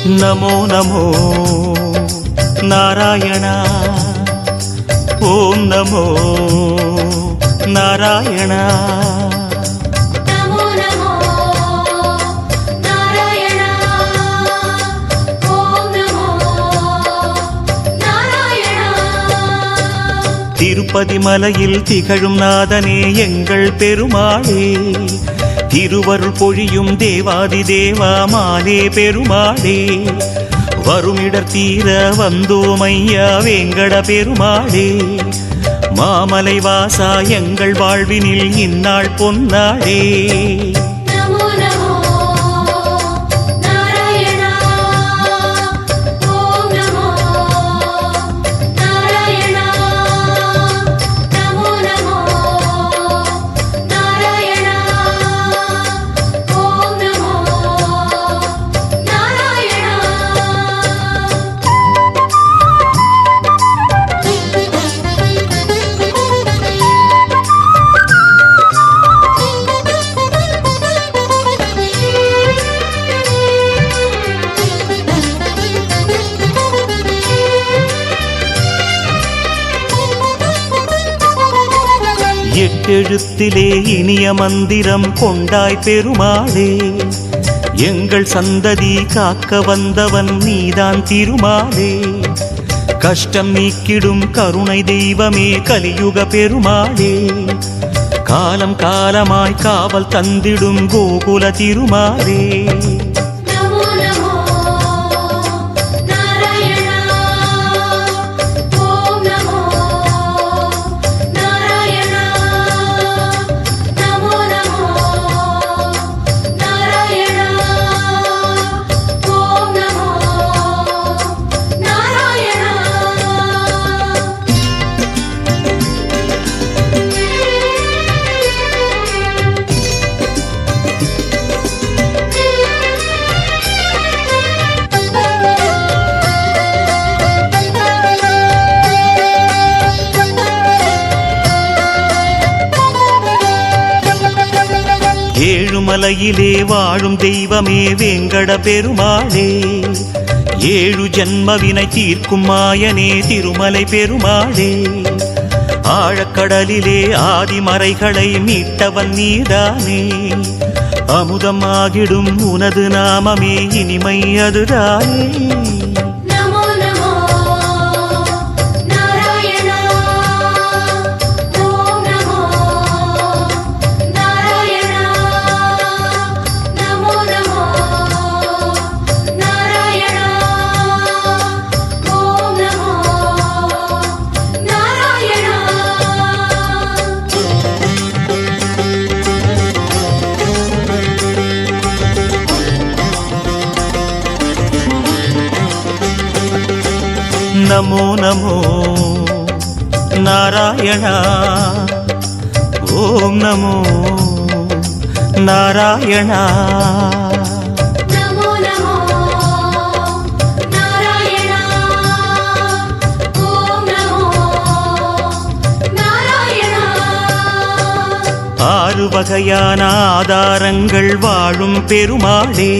नमो नमो नारायण ओम नमो नारायण नमो नमो नारायण ओम नमो नारायण तिरुपति मலையில் திகழும் நாதனே எங்கள் பெருமாளே திருவருள் பொழியும் தேவாதி தேவா மாலே பெருமாளே வருமிடர் தீர வந்தோமையா வேங்கட பெருமாளே மாமலை வாசா எங்கள் வாழ்வினில் இந்நாள் பொன்னாளே नमो नमो नारायण ओम नमो नारायण नमो नमो नारायण ओम नमो எட்டெழுத்திலே இனிய மந்திரம் கொண்டாய் பெருமாளே எங்கள் சந்ததி காக்க வந்தவன் நீதான் திருமாலே கஷ்டம் நீக்கிடும் கருணை தெய்வமே கலியுக பெருமாளே காலம் காலமாய் காவல் தந்திடும் கோகுல திருமாலே नमो नमो नारायण ओम नमो नारायण नमो नमो नारायण ओम नमो नारायण ஏழுமலையிலே வாழும் தெய்வமே வேங்கட பெருமாளே ஏழு ஜன்மவினை தீர்க்கும் மாயனே திருமலை பெருமாளே ஆழக்கடலிலே ஆதிமறைகளை மீட்டவன் நீதானே அமுதமாகிடும் உனது நாமமே இனிமை அதுதானே नमो नमो नारायण ओम नमो नारायण नमो नमो नारायण ओम नमो नारायण नमो नमो नारायण ओम नमो नारायण नमो नमो नारायण ओम नमो नारायण ஆறு வகையான ஆதாரங்கள் வாழும் பெருமாளே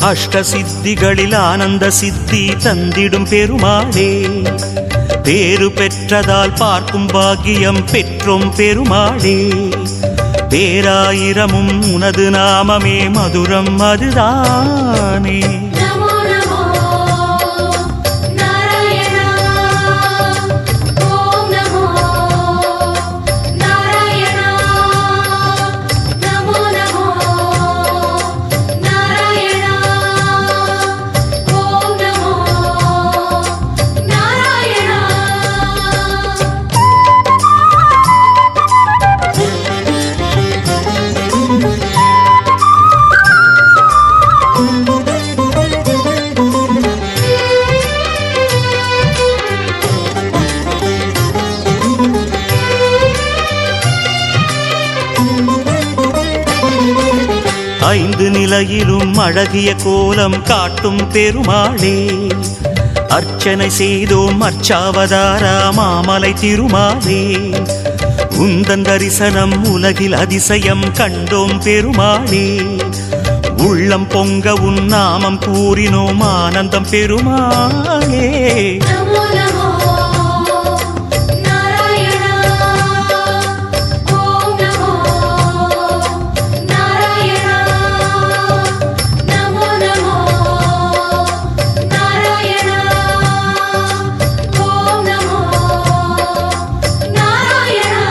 அஷ்ட சித்திகளில் ஆனந்த சித்தி தந்திடும் பெருமாளே பேரு பெற்றதால் பார்க்கும் பாக்கியம் பெற்றோம் பெருமாளே பேராயிரமும் உனது நாமமே மதுரம் அதுதானே नमो नमो नारायण ओम नमो नारायण नमो नमो नारायण ओम नमो नारायण ஐந்து நிலையிலும் அழகிய கோலம் காட்டும் பெருமாளே அர்ச்சனை செய்தோம் அர்ச்சாவதாரா மாமலை திருமாலே உந்தன் தரிசனம் உலகில் அதிசயம் கண்டோம் பெருமாளே உள்ளம் பொங்க உன் நாமம் கூறினோம் ஆனந்தம் பெருமாளே. நமோ நமோ நாராயணா. ஓம் நமோ நாராயணா. நமோ நமோ நாராயணா. ஓம் நமோ நாராயணா.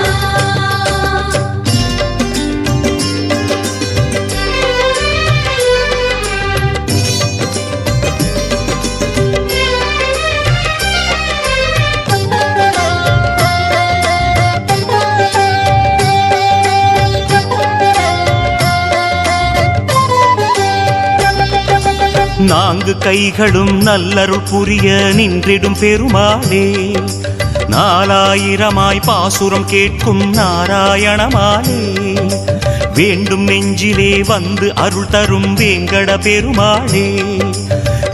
நான்கு கைகளும் நல்லருள் புரிய நின்றிடும் பெருமாளே. 4000 பாசுரம் கேட்கும் நாராயணமாலே. வேண்டும் நெஞ்சிலே வந்து அருள் தரும் வேங்கட பெருமாளே.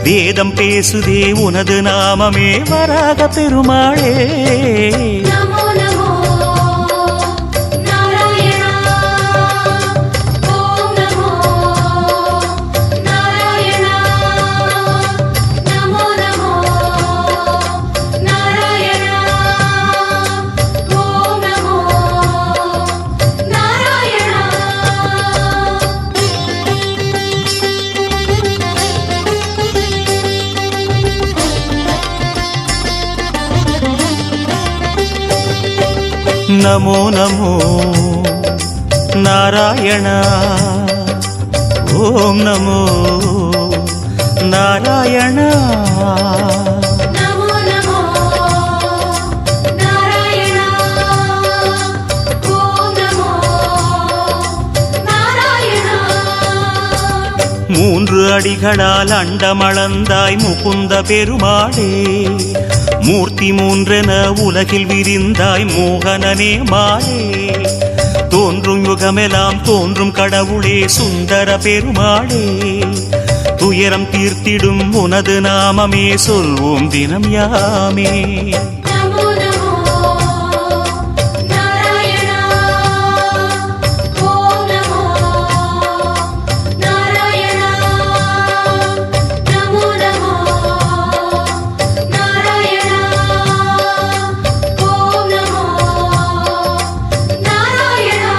வேதம் பேசுதே உனது நாமமே வராக பெருமாளே. நமோ நமோ நாராயணா. ஓம் நமோ நாராயணா. நமோ நமோ நாராயணா. ஓம் நமோ நாராயணா. நமோ நமோ நாராயணா. ஓம் நமோ நாராயணா. நமோ நமோ நாராயணா. ஓம் நமோ நாராயணா. 3 அடிகளால் அண்டமளந்தாய் முகுந்த பெருமாளே. மூர்த்தி 3 உலகில் விரிந்தாய் மோகனனே மாலே. தோன்றும் யுகமெல்லாம் தோன்றும் கடவுளே சுந்தர பெருமாளே. துயரம் தீர்த்திடும் உனது நாமமே சொல்வோம் தினம் யாமே. நமோ நமோ நாராயணா. ஓம் நமோ நாராயணா. நமோ நமோ நாராயணா. ஓம் நமோ நாராயணா.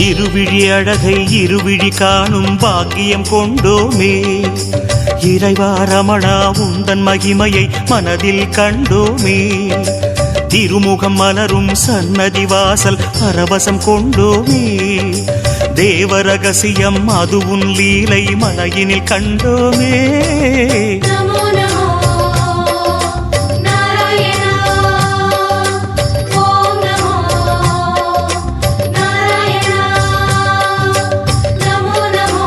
இருவிழி அழகை இருவிழி காணும் பாக்கியம் கொண்டோமே. இறைவா ரமணா உந்தன் மகிமையை மனதில் கண்டோமே. திருமுகம் மலரும் சன்னதி வாசல் பரவசம் கொண்டோமே. தேவரகசியம் அது உன் லீலை மலையினில் கண்டோமே. நமோ நமோ நாராயணா. ஓம் நமோ நாராயணா. நமோ நமோ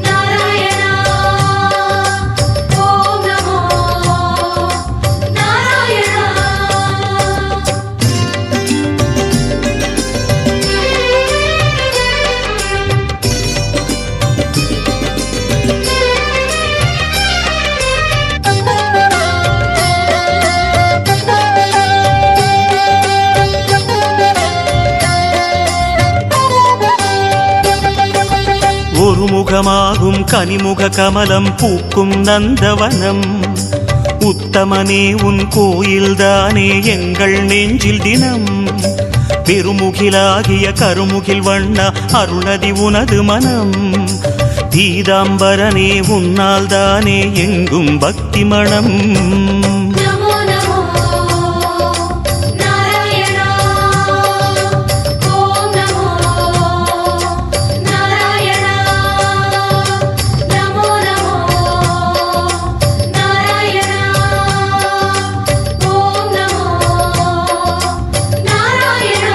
நாராயணா. ஓம் நமோ நாராயணா. ஒரு முகமாகும் கனிமுக கமலம் பூக்கும் நந்தவனம். உத்தமனே உன் கோயில்தானே எங்கள் நெஞ்சில் தினம். பெருமுகிலாகிய கருமுகில் வண்ணா அருணதி உனது மனம். பீதாம்பரனே உன்னால் தானே எங்கும் பக்தி மணம். நமோ நமோ நாராயணா. ஓம் நமோ நாராயணா. நமோ நமோ நாராயணா. ஓம் நமோ நாராயணா.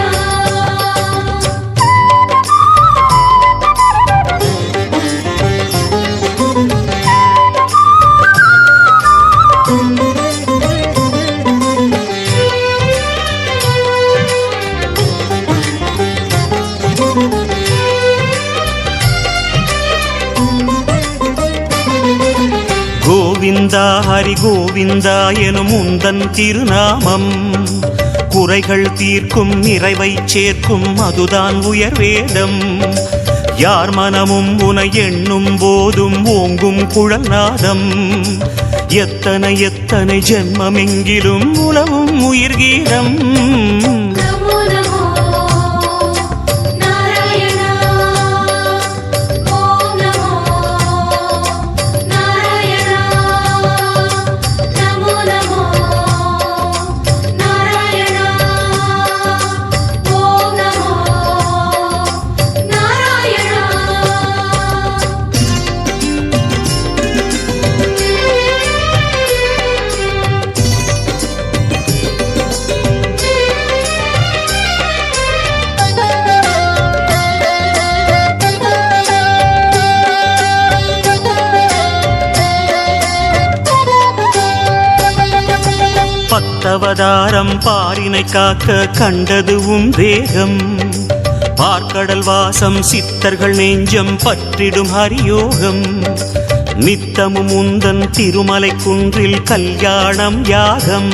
கோவிந்தா ஹரி கோவிந்தா எனும் உந்தன் திருநாமம் குறைகள் தீர்க்கும் நிறைவை சேர்க்கும் அதுதான் உயர்வேதம் யார் மனமும் உனை எண்ணும் போதும் ஓங்கும் குழல்நாதம் எத்தனை எத்தனை ஜென்மமெங்கிலும் உலவும் உயிர்கீதம் நமோ நமோ நாராயணா ஓம் நமோ நாராயணா நமோ நமோ நாராயணா ஓம் நமோ நாராயணா பத்தவதாரம் பாரினை காக்க கண்டதுவும் தேகம் பார்க்கடல் வாசம் சித்தர்கள் நெஞ்சம் பற்றிடும் ஹரியோகம் நித்தமும் உந்தன் திருமலை குன்றில் கல்யாணம் யாகம்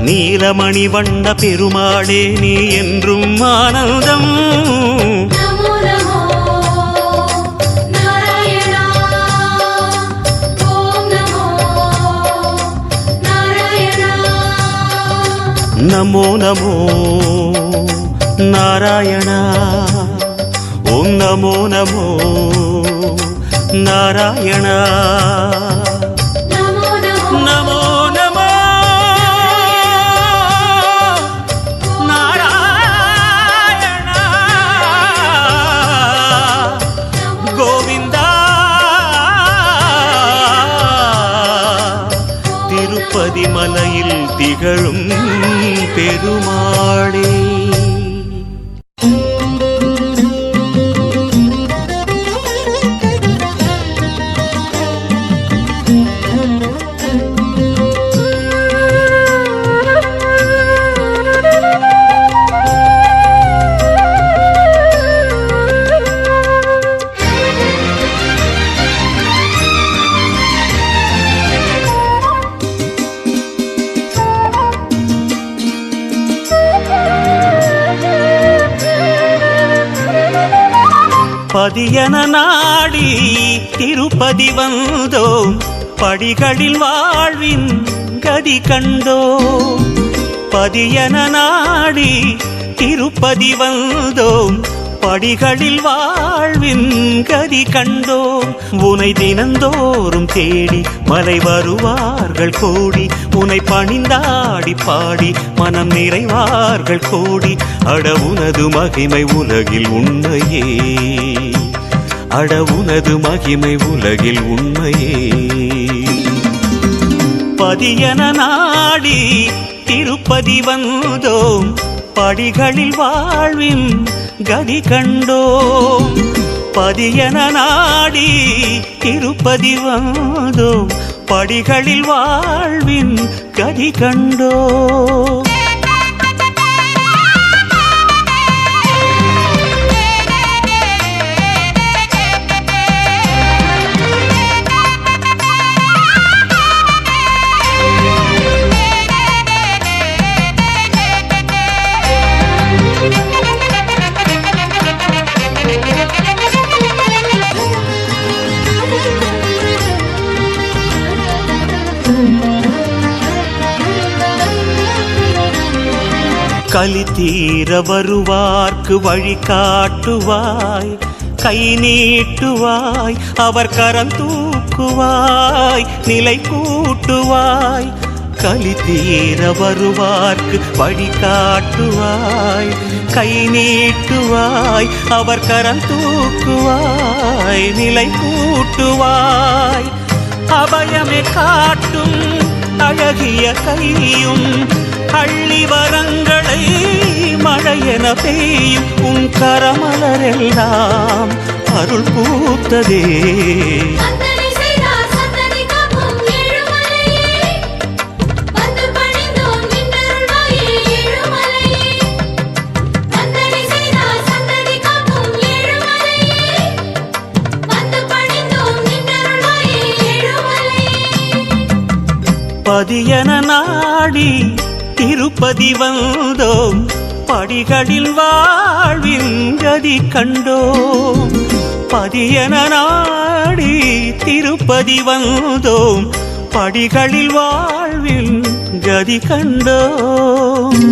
நீலமணி வண்ண பெருமாளே நீ என்றும் ஆனந்தம் நமோ நமோ நாராயணா ஓம் நமோ நாராயணா நமோ நமோ நாராயணா ஓம் நமோ நமோ நாராயணா நமோ நமோ நமோ நமோ நாராயணா கோவிந்தா திருப்பதி மலையில் திகழும் பெருமாளே பதியன நாடி திருப்பதி வந்தோம் படிகளில் வாழ்வின் கதி கண்டோம் பதியன நாடி திருப்பதி வந்தோம் படிகளில் வாழ்வின் கதி கண்டோம் உனை தினந்தோறும் தேடி மலை வருவார்கள் கோடி உனை பணிந்தாடி பாடி மனம் நிறைவார்கள் கோடி அட உனது மகிமை உலகில் உண்மையே அட உனது மகிமை உலகில் உண்மையே பதியன நாடி திருப்பதி வந்தோம் படிகளில் வாழ்வின் கதி கண்டோம் பதியன நாடி திருப்பதி வந்தோம் படிகளில் வாழ்வின் கதி கண்டோம் கலி தீர வருவார்க்கு வழி காட்டுவாய் கை நீட்டுவாய் அவர் கரம் தூக்குவாய் நிலை கூட்டுவாய் கலி தீர வருவார்க்கு வழி காட்டுவாய் கை நீட்டுவாய் அவர் கரம் தூக்குவாய் நிலை கூட்டுவாய் அபயமே காட்டும் அழகிய கையும் அள்ளி வரங்களை மழையென பெய்யும் உன் கரமலரெல்லாம் அருள் பூத்ததே சந்தனை செய்தார் சந்தனை காக்கும் ஏழுமலையே வந்து பணிந்தோம் நின்றருள்வாயே ஏழுமலையே சந்தனை செய்தார் சந்தனை காக்கும் ஏழுமலையே வந்து பணிந்தோம் நின்றருள்வாயே ஏழுமலையே பதியன நாடி திருப்பதி வந்தோம், படிகளில் வாழ்வின் கதி கண்டோம். பதியன நாடி திருப்பதி வந்தோம், படிகளில் வாழ்வின் கதி கண்டோம்.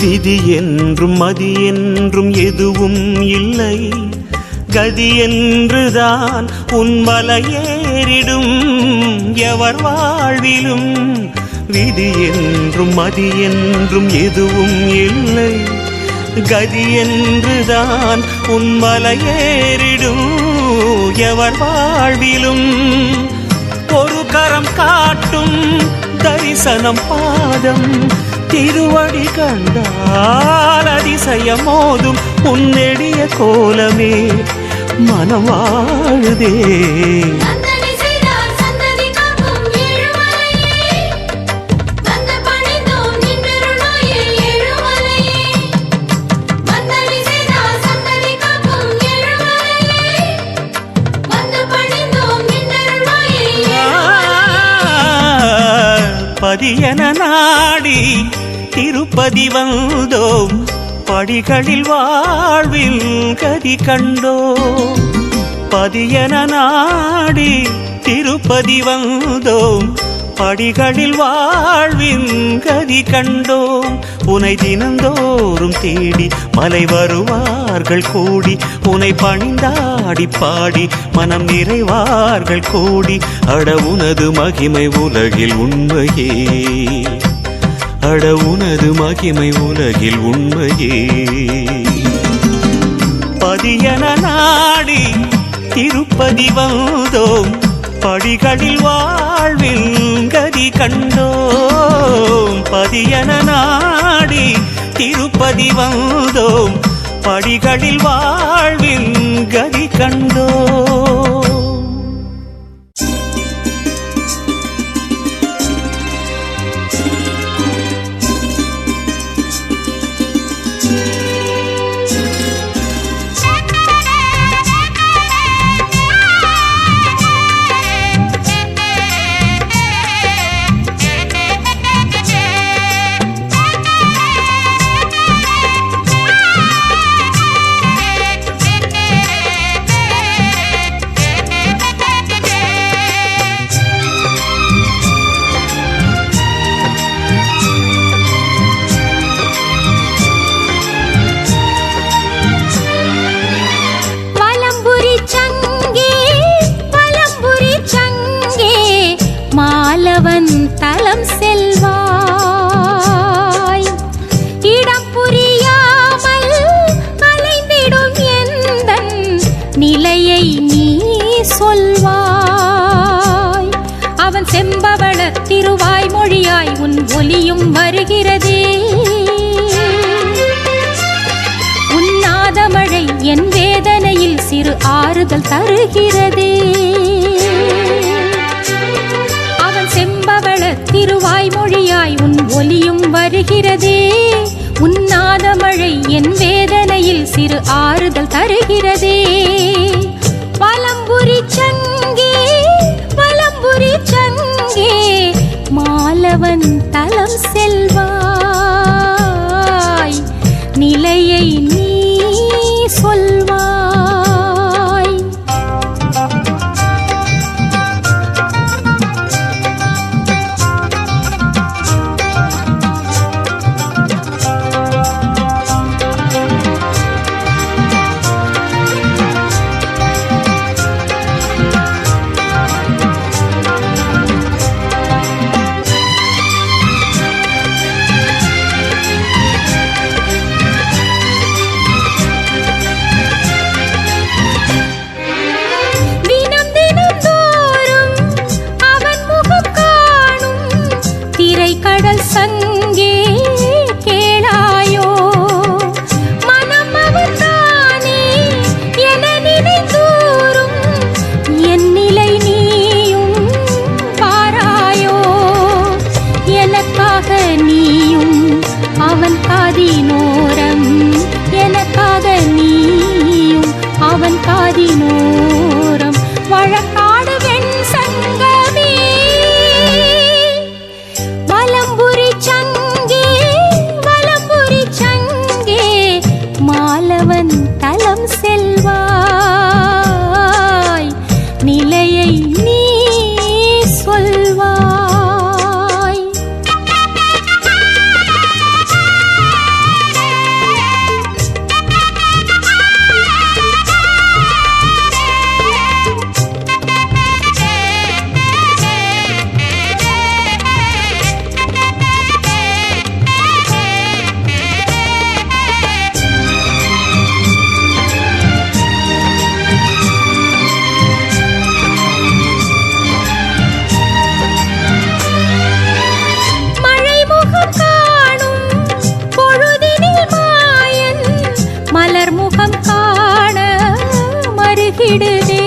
விதி என்றும் மதி என்றும் எதுவும் இல்லை, கதி என்றுதான் உன்மலையேறிடும் எவர் வாழ்விலும். விதி என்றும் மதி என்றும் எதுவும் இல்லை, கதி என்றுதான் உன்மலையேறிடும் எவர் வாழ்விலும். ஒரு கரம் காட்டும் தரிசனம் பாதம், திருவடி கண்டால் அதிசயம் மோதும் உன்னெடிய கோலமே மனம் வாழுதே. பதியன நாடி திருப்பதி வந்தோம், படிகளில் வாழ்வில் கதி கண்டோம். பதியன நாடி திருப்பதி வந்தோம், படிகளில் வாழ்வின் கதி கண்டோம். உனை தினந்தோறும் தேடி மலை வருவார்கள் கூடி, உனை பணிந்தாடி பாடி மனம் நிறைவார்கள் கூடி. அட உனது மகிமை உலகில் உண்மையே, அட உனது மகிமை உலகில் உண்மையே. பதியன நாடி திருப்பதி வந்தோம், படிகளில் வாழ்வில் கதி கண்டோம். பதியன நாடி திருப்பதி வந்தோம், படிகளில் வாழ்வில் கதி கண்டோம். தலம் செல்வாய், இடம் புரியாமல் அலைந்திடும் எந்தன் நிலையை நீ சொல்வாய். அவன் செம்பவள திருவாய் மொழியாய் உன் ஒலியும் வருகிறதே. உன்னாதமழை என் வேதனையில் சிறு ஆறுதல் தருகிறதே. திருவாய் மொழியாய் உன் ஒலியும் வருகிறதே. உன்னாதமழை என் வேதனையில் சிறு ஆறுதல் தருகிறதே. வலம்புரி சங்கே வலம்புரி சங்கே, மாலவன் தலம் செல்வாய், நிலையை நீ சொல்வாய். பெருகிடுதே.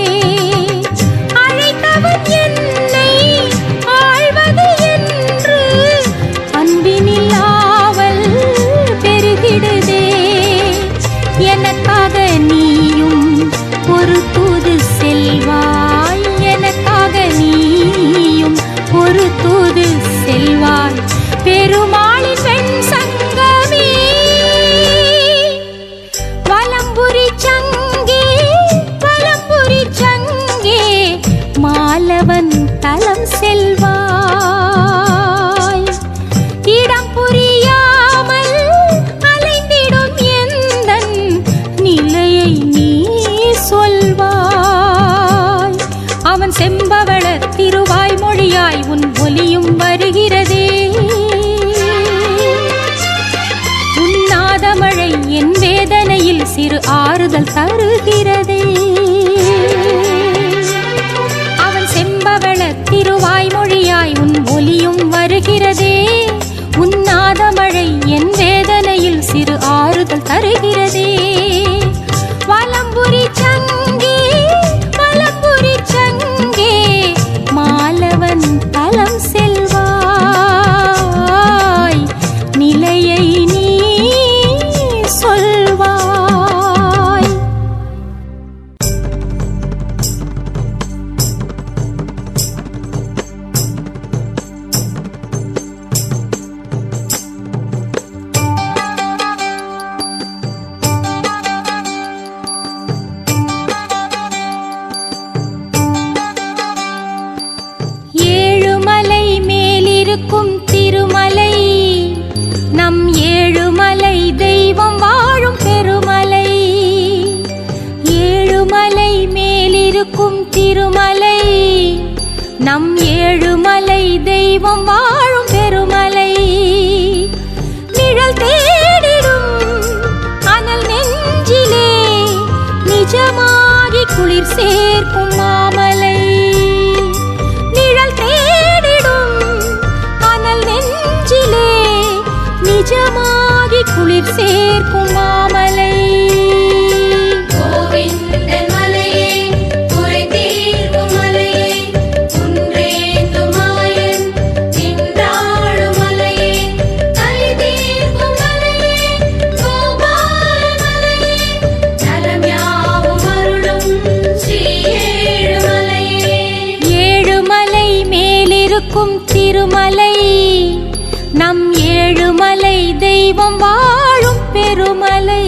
அழைத்தவன் என்னை ஆழ்வது என்று அன்பினில் ஆவல் பெருகிடுதே. எனக்காக நீயும் ஒரு தூது செல்வாய், எனக்காக நீயும் ஒரு தூது செல்வாய். பெருமாளின் வெண் சங்கமே வலம்புரி சங்கே, வலம்புரி சங்கே மாலவன் தலம் செல்வாய். இடம் புரியாமல் அலைந்திடும் எந்தன் நிலையை நீ சொல்வாய். அவன் செம்பவள திருவாய் மொழியாய் உன் ஒலியும் வருகிறதே. உன்னாதமழை என் வேதனையில் சிறு ஆறுதல் தருகிறதே. அவன் செம்பவள திருவாய் மொழியாய் உன் ஒலியும் வருகிறதே. உன்னாதமழை என் வேதனையில் சிறு ஆறுதல் தருகிறதே. வலம்புரி சங்கே, வலம்புரி சங்கே மாலவன் தலம் செல்வாய். நிலையை நீ சொல்வாய். ஏழுமலை மேலிருக்கும் திருமலை நம் ஏழுமலை தெய்வம் வாழும் பெருமலை. ஏழுமலை மேலிருக்கும் திருமலை நம் ஏழுமலை தெய்வம் வாழும் பெருமலை. நிழல் தேடிடும் அனல் நெஞ்சிலே நிஜமாகி குளிர் சேர்க்கும் மாமலை. நிழல் தேடிடும் அனல் நெஞ்சிலே நிஜமாகி குளிர் சேர்க்கும் மாமலை. கோவிந்தன் மலையே, குறை தீர்க்கும் மலையே, குன்றேந்தும் மாயன் நின்றாடும் மலையே, கலி தீர்க்கும் மலையே, கோபால மலையே, நலம் யாவும் அருளும் ஸ்ரீ ஏழுமலையே. ஏழுமலை மேலிருக்கும் திருமலை நம் ஏழுமலை தெய்வம் வாழும் பெருமலை.